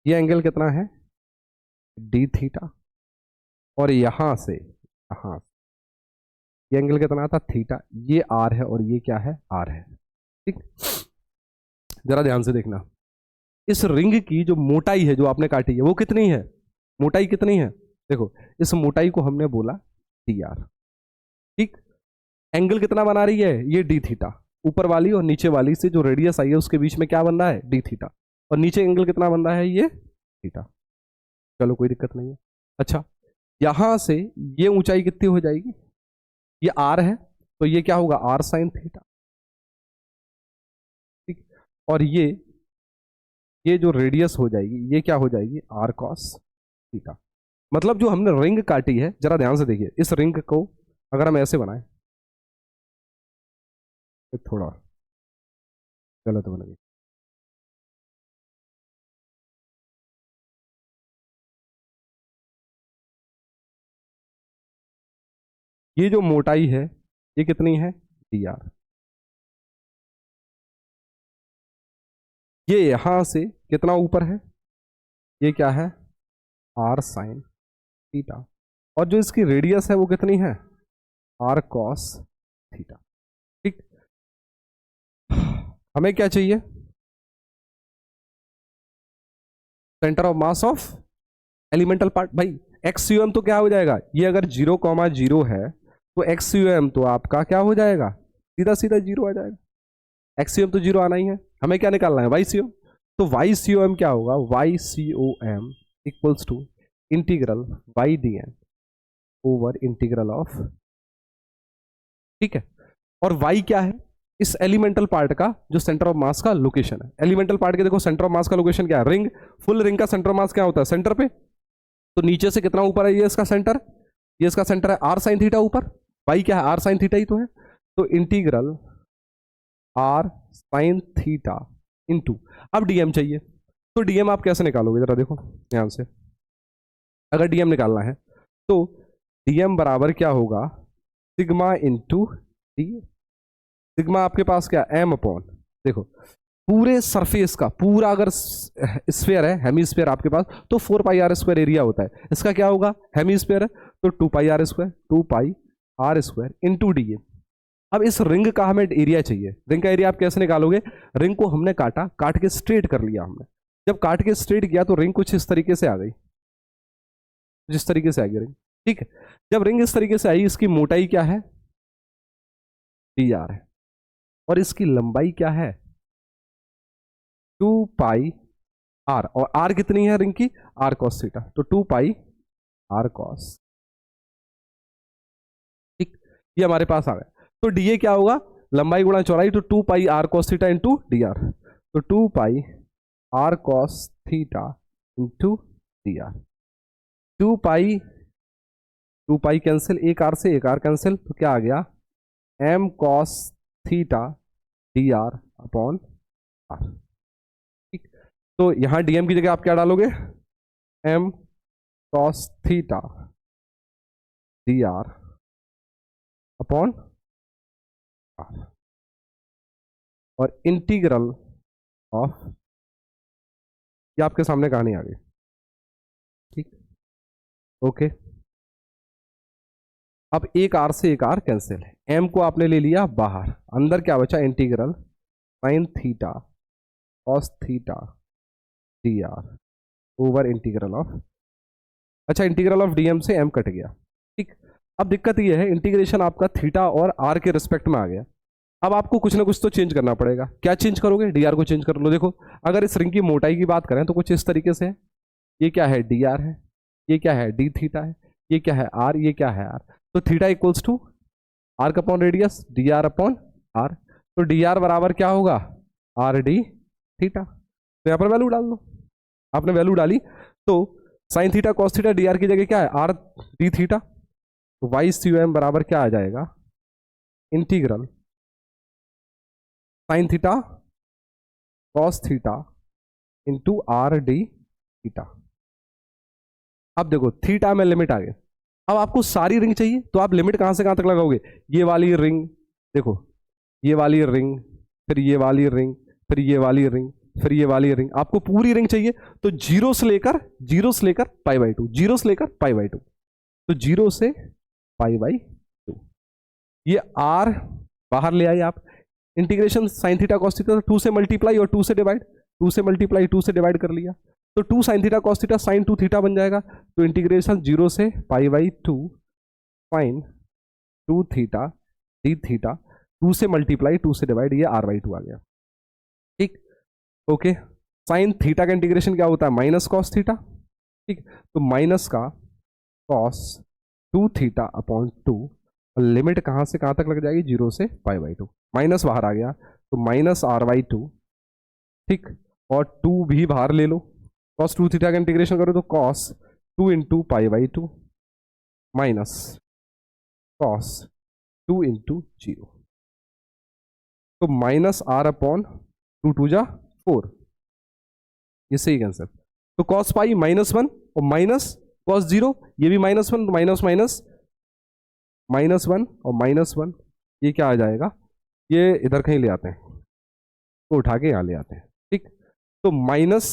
ये एंगल कितना है डी थीटा, और यहां से ये एंगल कितना था थीटा, ये आर है और ये क्या है आर है, ठीक। जरा ध्यान से देखना, इस रिंग की जो मोटाई है जो आपने काटी है वो कितनी है, मोटाई कितनी है, देखो इस मोटाई को हमने बोला डी आर, ठीक। एंगल कितना बना रही है ये डी थीटा, ऊपर वाली और नीचे वाली से जो रेडियस आई है उसके बीच में क्या बन रहा है डी थीटा, और नीचे एंगल कितना बन रहा है ये थीटा। चलो कोई दिक्कत नहीं है। अच्छा, यहां से ये ऊंचाई कितनी हो जाएगी, ये आर है तो ये क्या होगा आर साइन थीटा, ठीक। और ये जो रेडियस हो जाएगी ये क्या हो जाएगी आर कॉस थीटा। मतलब जो हमने रिंग काटी है, जरा ध्यान से देखिए, इस रिंग को अगर हम ऐसे बनाएं, थोड़ा गलत बन गई, ये जो मोटाई है ये कितनी है डी आर, ये यहां से कितना ऊपर है, ये क्या है आर साइन थीटा, और जो इसकी रेडियस है वो कितनी है आर कॉस थीटा, ठीक। हमें क्या चाहिए, centre of mass of elemental part. भाई एक्स यू एम तो क्या हो जाएगा, ये अगर 0,0 है तो एक्स यू एम तो आपका क्या हो जाएगा सीधा सीधा 0 आ जाएगा, एक्स यू एम तो 0 आना ही है। हमें क्या निकालना है वाई सी ओ, तो वाई सी ओ एम क्या होगा, Y C O M equals to integral Y D N over integral of, ठीक है। और वाई क्या है, इस एलिमेंटल पार्ट का जो सेंटर ऑफ मास का लोकेशन है। एलिमेंटल पार्ट के देखो सेंटर ऑफ मास का लोकेशन क्या है, रिंग, फुल रिंग का सेंटर ऑफ मास क्या होता है सेंटर पे, तो नीचे से कितना ऊपर है ये इसका सेंटर, ये इसका सेंटर है आर साइन थीटा ऊपर, वाई क्या है आर साइन थीटा ही तो है, तो integral R sine theta into, अब डीएम चाहिए, तो डीएम आप कैसे निकालोगे जरा देखो ध्यान से। अगर डीएम निकालना है तो डीएम बराबर क्या होगा सिग्मा इंटू डी, सिग्मा आपके पास क्या एम अपॉन, देखो पूरे सरफेस का पूरा अगर स्फीयर है हेमीस्फीयर आपके पास तो 4 पाई आर स्क्वायर एरिया होता है, इसका क्या होगा हेमीस्फीयर है तो 2 pi are square, 2 pi are square into D. अब इस रिंग का हमें एरिया चाहिए, रिंग का एरिया आप कैसे निकालोगे, रिंग को हमने काटा, काट के स्ट्रेट कर लिया हमने, जब काट के स्ट्रेट किया तो रिंग कुछ इस तरीके से आ गई, जिस तरीके से आ गई रिंग, ठीक है। जब रिंग इस तरीके से आई, इसकी मोटाई क्या है डी आर है, और इसकी लंबाई क्या है 2 पाई आर, और आर कितनी है रिंग की आर कॉस थीटा, तो 2 पाई आर कॉस, ठीक। ये हमारे पास आ गया, तो डी क्या होगा लंबाई गुणा चौड़ाई, तो 2 pi R cos theta into D R, तो 2 pi R cos theta into D R, 2 pi cancel, एक आर से एक आर कैंसिल, तो क्या आ गया M cos theta D R upon R, ठीक। तो यहां डीएम की जगह आप क्या डालोगे M cos theta D R upon R, और इंटीग्रल ऑफ, ये आपके सामने कहानी आ गई, ठीक, ओके। अब एक आर से एक आर कैंसिल है, एम को आपने ले लिया बाहर, अंदर क्या बचा integral sign theta cos theta D r over integral of, अच्छा इंटीग्रल ऑफ डीएम से एम कट गया, ठीक। अब दिक्कत ये है इंटीग्रेशन आपका थीटा और आर के रिस्पेक्ट में आ गया, अब आपको कुछ ना कुछ तो चेंज करना पड़ेगा, क्या चेंज करोगे डीआर को चेंज कर लो। देखो अगर इस रिंग की मोटाई की बात करें तो कुछ इस तरीके से, ये क्या है डी आर है, ये क्या है डी थीटा है, ये क्या है आर, ये क्या है आर, तो थीटा इक्वल्स टू आर का upon radius D R upon R, तो डी आर बराबर क्या होगा आर डी थीटा। तो यहाँ पर वैल्यू डाल दो, आपने वैल्यू डाली तो sign theta cos theta D are की जगह क्या है आर डी थीटा, तो वाई सी एम बराबर क्या आ जाएगा integral sign theta cos theta into r D theta. अब देखो थीटा में लिमिट आ गई, अब आपको सारी रिंग चाहिए तो आप लिमिट कहां से कहां तक लगाओगे, ये वाली रिंग देखो, ये वाली रिंग, फिर ये वाली रिंग, फिर ये वाली रिंग, फिर ये वाली रिंग, आपको पूरी रिंग चाहिए तो जीरो से लेकर पाई बाई टू, जीरो से लेकर पाई बाई टू, तो जीरो से पाई बाई टू, ये आर बाहर ले आए आप, integration sine theta cos theta, two से मल्टीप्लाई और टू से डिवाइड, टू से मल्टीप्लाई टू से डिवाइड कर लिया, तो two sine theta cos theta sine two theta बन जाएगा, तो इंटीग्रेशन जीरो से pi by two sine two theta D theta, two से मल्टीप्लाई टू से डिवाइड, ये आर बाई टू आ गया। ठीक, ओके, साइन थीटा का इंटीग्रेशन क्या होता है माइनस कॉस थीटा, ठीक, तो माइनस का cos two theta upon two, limit कहां से कहां तक लग जाएगी जीरो से पाई बाई टू, माइनस बाहर आ गया तो माइनस आर बाई टू, ठीक, और टू भी बाहर ले लो, कॉस टू थीटा का इंटीग्रेशन करो तो cos two into pi by two minus cos two into zero, तो minus R upon two two जा फोर, ये सही आंसर। तो कॉस पाई माइनस वन और माइनस कॉस जीरो, ये भी minus one, minus minus minus one और minus one, ये क्या आ जाएगा, ये इधर कहीं ले आते हैं तो उठा के यहाँ ले आते हैं, ठीक, तो minus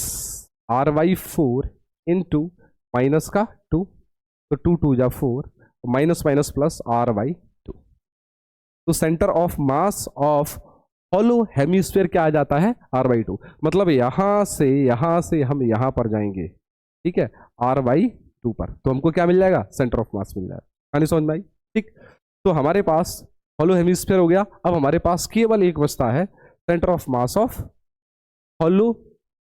R by four into minus का टू, तो टू टू जा four, minus minus plus R by two, तो centre of mass of hollow hemisphere क्या आ जाता है आर बाई टू, मतलब यहां से हम यहां पर जाएंगे, ठीक है, आर बाई टू पर, तो हमको क्या मिल जाएगा सेंटर ऑफ मास मिल जाएगा, कहानी समझ में आई, ठीक, तो हमारे पास हॉलो हेमिस्फीयर हो गया, अब हमारे पास केवल एक बचता है centre of mass of hollow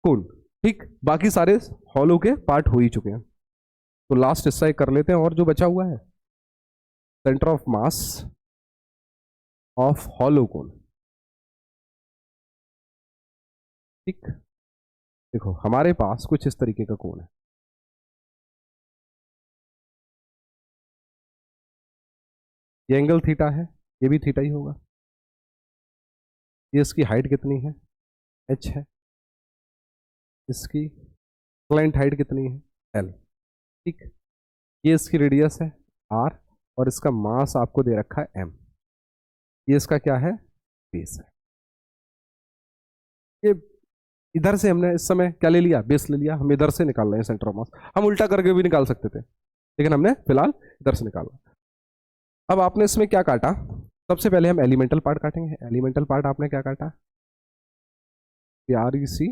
cone, ठीक, बाकी सारे हॉलो के पार्ट हो ही चुके हैं, तो लास्ट हिस्सा एक कर लेते हैं और जो बचा हुआ है centre of mass of hollow cone, ठीक, देखो हमारे पास कुछ इस तरीके का कोण है, ये एंगल थीटा है, ये भी थीटा ही होगा, ये इसकी हाइट कितनी है h है, इसकी क्लाइंट हाइट कितनी है l, ठीक, ये इसकी रेडियस है r और इसका मास आपको दे रखा है m, ये इसका क्या है बेस है, ये इधर से हमने इस समय क्या ले लिया बेस ले लिया, हम इधर से निकाल रहे हैं सेंटर ऑफ मास, हम उल्टा करके भी निकाल सकते थे लेकिन हमने फिलहाल इधर से निकाला। अब आपने इसमें क्या काटा, सबसे पहले हम एलिमेंटल पार्ट काटेंगे, एलिमेंटल पार्ट आपने क्या काटा, प्यारी सी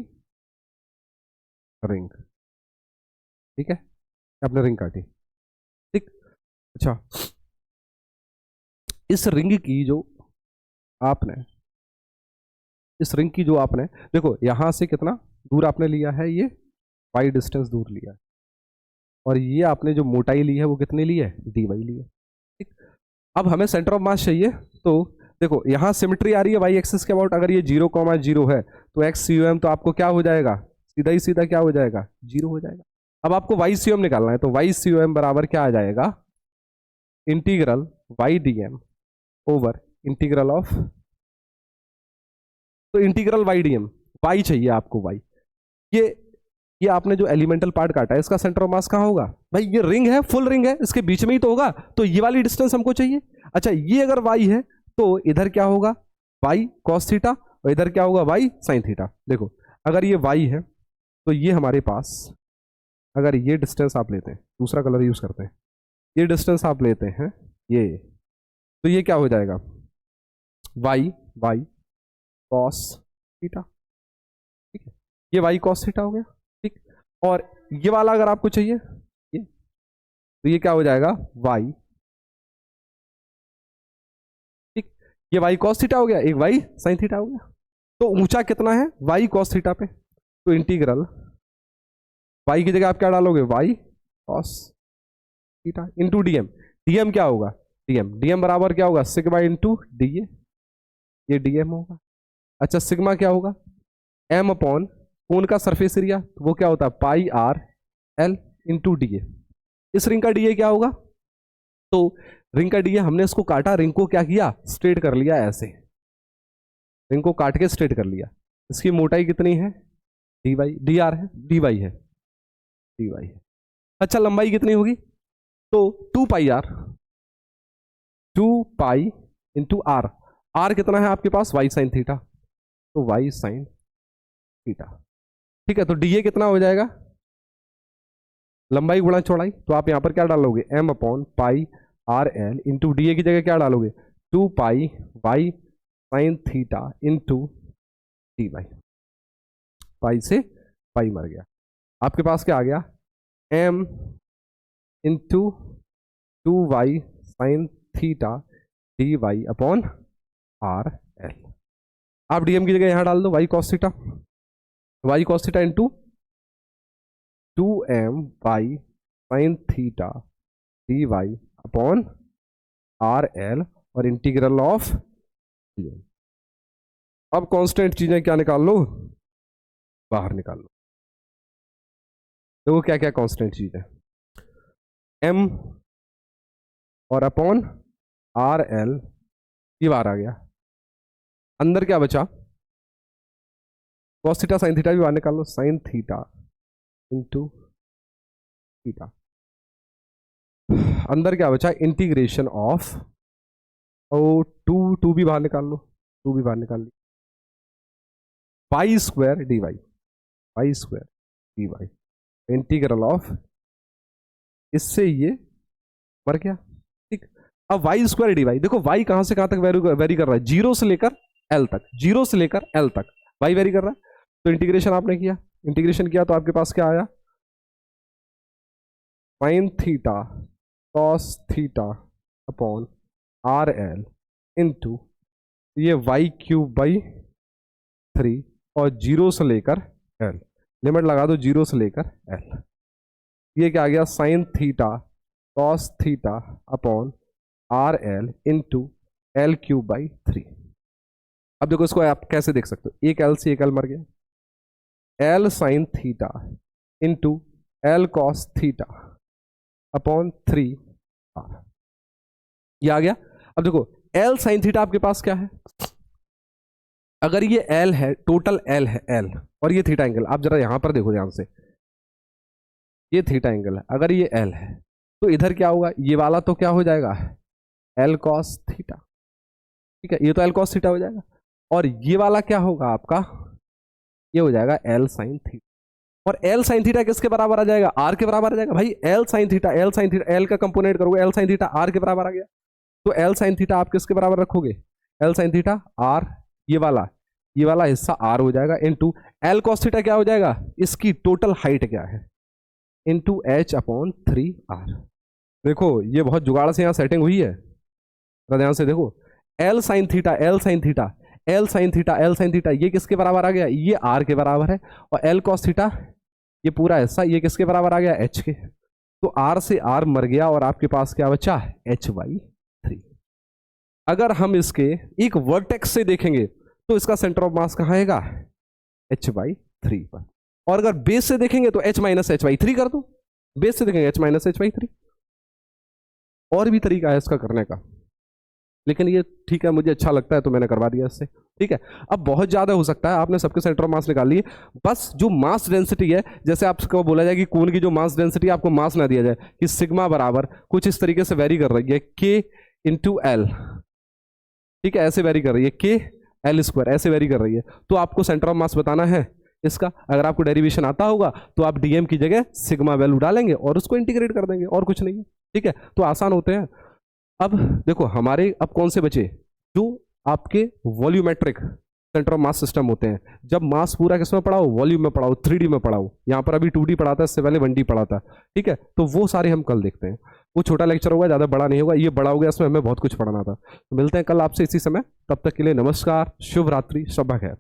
रिंग, ठीक है, आपने रिंग काटी, ठीक, अच्छा इस रिंग की जो आपने देखो यहां से कितना दूर आपने लिया है, ये वाई डिस्टेंस दूर लिया है, और ये आपने जो मोटाई ली है वो कितनी ली है डी वाई ली है, ठीक, अब हमें सेंटर ऑफ मास चाहिए, तो देखो यहां सिमेट्री आ रही है वाई एक्सिस के अबाउट, अगर ये 0,0 है तो एक्स सी एम तो आपको क्या हो जाएगा सीधा ही सीधा क्या हो जाएगा जीरो हो जाएगा। अब आपको वाई सी एम निकालना है, तो वाई सी एम बराबर क्या आ जाएगा integral Y D M over integral of, तो integral Y D M, Y चाहिए आपको वाई, ये आपने जो एलिमेंटल पार्ट काटा है इसका सेंटर ऑफ मास कहाँ होगा, भाई ये रिंग है फुल रिंग है इसके बीच में ही तो होगा, तो ये वाली डिस्टेंस हमको चाहिए। अच्छा ये अगर y है तो इधर क्या होगा y cos थीटा और इधर क्या होगा y sin थीटा। देखो अगर ये y है तो ये हमारे पास, अगर ये डिस्टेंस आप लेते हैं, दूसरा कलर यूज करते हैं, ये डिस्टेंस आप लेते हैं ये, तो ये क्या हो जाएगा y cos थीटा, ठीक है, ये y cos थीटा हो गया, ठीक, और ये वाला अगर आपको चाहिए ये, तो ये क्या हो जाएगा y, ठीक, ये y cos थीटा हो गया, एक y sin थीटा हो गया, तो ऊंचा कितना है y cos थीटा पे, तो इंटीग्रल y की जगह आप क्या डालोगे y cos theta into DM. DM क्या होगा, डीएम बराबर क्या होगा, सिग्मा इंटू डीए, ये डीएम होगा। अच्छा सिग्मा क्या होगा, एम अपॉन कोन का सरफेस एरिया, तो वो क्या होता है पाई आर एल इंटू डीए। इस रिंग का डीए क्या होगा, तो रिंग का डीए हमने इसको काटा, रिंग को क्या किया स्ट्रेट कर लिया, ऐसे रिंग को काट के स्ट्रेट कर लिया। इसकी मोटाई कितनी है, डी वाई, डी आर है, डी वाई है, डी वाई है। अच्छा लंबाई कितनी होगी, तो 2 pi R, 2 pi into are. R कितना है आपके पास, वाई साइन थीटा, तो वाई साइन थीटा। ठीक है, तो डीए कितना हो जाएगा, लंबाई गुणा चौड़ाई, तो आप यहां पर क्या डालोगे, M upon pi R L into DA की जगह क्या डालोगे, 2 pi Y sine theta into D Y. Pi से पाई मर गया, आपके पास क्या आ गया, M into 2 Y sine theta D Y upon R L. आप डीएम की जगह यहां डाल दो Y cos theta, Y cos theta into 2m Y sine theta D Y upon R L और इंटीग्रल ऑफ डीएम। अब कांस्टेंट चीजें क्या निकाल लो, बाहर निकाल लो। देखो क्या क्या कांस्टेंट चीज है, m और अपॉन आर एल, ये बाहर आ गया। अंदर क्या बचा, कॉस थीटा साइन थीटा भी बाहर निकाल लो, साइन थीटा इंटू थीटा। अंदर क्या बचा, इंटीग्रेशन ऑफ, और टू भी बाहर निकाल लो, टू भी बाहर निकाल ली, pi square D Y, pi square D Y integral of, इससे ये मर गया। ठीक, अब वाई स्क्वायर डी वाई, देखो वाई कहां से कहां तक वेरी कर रहा है, जीरो से लेकर एल तक, जीरो से लेकर एल तक वाई वेरी कर रहा है। तो इंटीग्रेशन आपने किया, इंटीग्रेशन किया तो आपके पास क्या आया, sign theta cos theta upon R L into ये वाई क्यूब बाई 3 और जीरो से लेकर एल, लिमिट लगा दो जीरो से लेकर एल। ये क्या आ गया, sign theta cos theta upon R L into L cube by 3। अब देखो इसको आप कैसे देख सकते हो, एक एल से एक एल मर गया, L sine theta into L cos theta upon 3 R, ये आ गया। अब देखो एल साइन थीटा आपके पास क्या है, अगर ये एल है, टोटल एल है एल, और ये थीटा एंगल, आप जरा यहां पर देखो ध्यान से, ये थीटा एंगल है, अगर ये एल है तो इधर क्या होगा, ये वाला तो क्या हो जाएगा, एल कॉस थीटा। ठीक है, ये तो एल कॉस थीटा हो जाएगा, और ये वाला क्या होगा आपका, ये हो जाएगा एल साइन थीटा। और एल साइन थीटा किसके बराबर आ जाएगा, आर के बराबर आ जाएगा भाई। L sine theta, L sine theta, L का कंपोनेंट करोगे, एल साइन थीटा आर के बराबर आ गया। तो एल साइन थीटा आप किसके बराबर रखोगे, एल साइन थीटा आर, ये वाला हिस्सा आर हो जाएगा, इनटू एल कॉस थीटा क्या हो जाएगा, इसकी टोटल हाइट क्या है, इनटू एच अपॉन 3 आर। देखो ये बहुत जुगाड़ से यहाँ सेटिंग हुई है, ध्यान से देखो, L sine theta, L sine theta, L sine theta, L sine theta, ये किसके बराबर आ गया, ये आर के बराबर है। और एल कॉस थीटा, ये पूरा हिस्सा, ये किसके बराबर आ गया, एच के। तो आर से आर मर गया, और आपके पास क्या बचा, एच बाई 3। अगर हम इसके एक वर्टेक्स से देखेंगे तो इसका सेंटर ऑफ मास कहाँ आएगा, एच बाई 3 पर। और अगर बेस से देखेंगे तो एच माइनस एच बाई 3 कर दो, बेस से देखेंगे एच माइनस एच बाई 3। और भी तरीका है इसका करने का, लेकिन ये ठीक है, मुझे अच्छा लगता है तो मैंने करवा दिया इससे। ठीक है, अब बहुत ज्यादा हो सकता है, आपने सबके सेंटर ऑफ मास निकाल लिए, बस जो मास डेंसिटी है, जैसे आपको बोला जाए कि कोन की जो मास डेंसिटी, आपको मास ना दिया जाए कि सिग्मा बराबर कुछ इस तरीके से वेरी कर रही है, के इंटू एल। ठीक है, ऐसे वेरी कर रही है, के एल स्क्वायर ऐसे वेरी कर रही है, तो आपको सेंटर ऑफ मास बताना है इसका। अगर आपको डेरिवेशन आता होगा तो आप डीएम की जगह सिग्मा वैल्यू डालेंगे और उसको इंटीग्रेट कर देंगे, और कुछ नहीं है। ठीक है, तो आसान होते हैं। अब देखो हमारे अब कौन से बचे, जो आपके volumetric centre of mass system होते हैं। जब मास पूरा किसमें पढ़ाओ, वॉल्यूम में पढ़ाओ, 3D में पढ़ाओ। यहाँ पर अभी 2D पढ़ाता है, इससे पहले 1D पढ़ाता। ठीक है, तो वो सारे हम कल देखते हैं। वो छोटा लेक्चर होगा, ज़्यादा बड़ा नहीं होगा, ये बड़ा हो गया, इसमें हमें बहुत कुछ पढ़ाना था। तो मिलते हैं कल आपसे इसी समय, तब तक के लिए नमस्कार, शुभ रात्रि, शब्बा खैर।